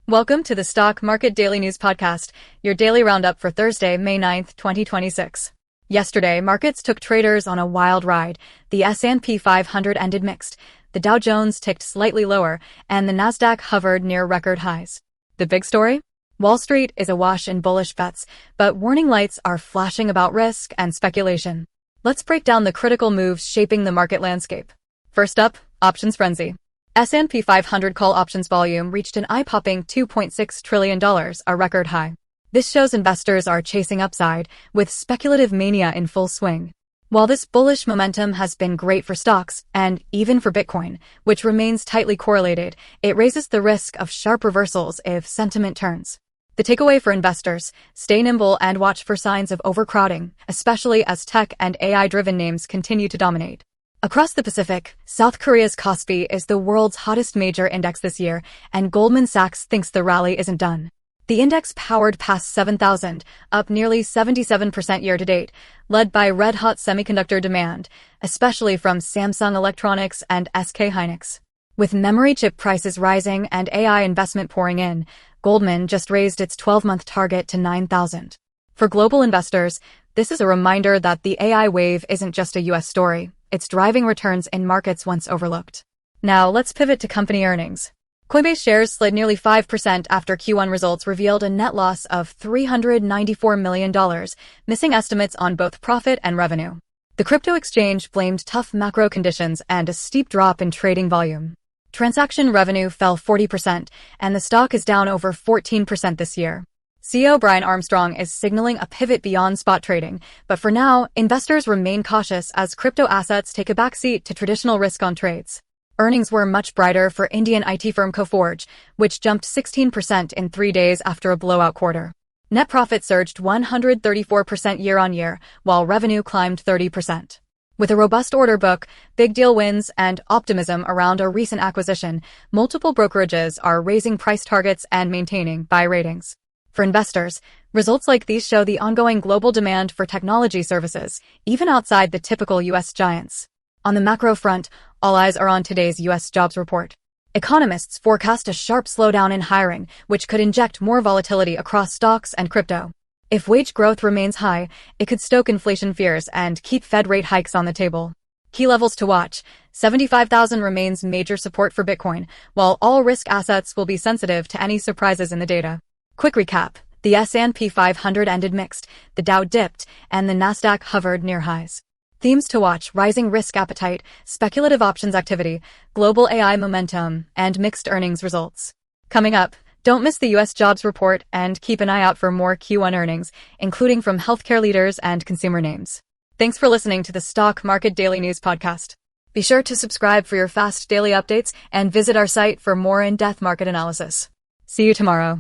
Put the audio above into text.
Welcome to the Stock Market Daily News Podcast, your daily roundup for Thursday, May 9th, 2026. Yesterday, markets took traders on a wild ride. The S&P 500 ended mixed, the Dow Jones ticked slightly lower, and the Nasdaq hovered near record highs. The big story? Wall Street is awash in bullish bets, but warning lights are flashing about risk and speculation. Let's break down the critical moves shaping the market landscape. First up, options frenzy. S&P 500 call options volume reached an eye-popping $2.6 trillion, a record high. This shows investors are chasing upside, with speculative mania in full swing. While this bullish momentum has been great for stocks, and even for Bitcoin, which remains tightly correlated, it raises the risk of sharp reversals if sentiment turns. The takeaway for investors: stay nimble and watch for signs of overcrowding, especially as tech and AI-driven names continue to dominate. Across the Pacific, South Korea's Kospi is the world's hottest major index this year, and Goldman Sachs thinks the rally isn't done. The index powered past 7,000, up nearly 77% year-to-date, led by red-hot semiconductor demand, especially from Samsung Electronics and SK Hynix. With memory chip prices rising and AI investment pouring in, Goldman just raised its 12-month target to 9,000. For global investors, this is a reminder that the AI wave isn't just a U.S. story. It's driving returns in markets once overlooked. Now, let's pivot to company earnings. Coinbase shares slid nearly 5% after Q1 results revealed a net loss of $394 million, missing estimates on both profit and revenue. The crypto exchange blamed tough macro conditions and a steep drop in trading volume. Transaction revenue fell 40%, and the stock is down over 14% this year. CEO Brian Armstrong is signaling a pivot beyond spot trading, but for now, investors remain cautious as crypto assets take a backseat to traditional risk-on trades. Earnings were much brighter for Indian IT firm Coforge, which jumped 16% in 3 days after a blowout quarter. Net profit surged 134% year-on-year, while revenue climbed 30%. With a robust order book, big deal wins, and optimism around a recent acquisition, multiple brokerages are raising price targets and maintaining buy ratings. For investors, results like these show the ongoing global demand for technology services, even outside the typical U.S. giants. On the macro front, all eyes are on today's U.S. jobs report. Economists forecast a sharp slowdown in hiring, which could inject more volatility across stocks and crypto. If wage growth remains high, it could stoke inflation fears and keep Fed rate hikes on the table. Key levels to watch: 75,000 remains major support for Bitcoin, while all risk assets will be sensitive to any surprises in the data. Quick recap: the S&P 500 ended mixed, the Dow dipped, and the Nasdaq hovered near highs. Themes to watch: rising risk appetite, speculative options activity, global AI momentum, and mixed earnings results. Coming up, don't miss the U.S. jobs report and keep an eye out for more Q1 earnings, including from healthcare leaders and consumer names. Thanks for listening to the Stock Market Daily News Podcast. Be sure to subscribe for your fast daily updates and visit our site for more in-depth market analysis. See you tomorrow.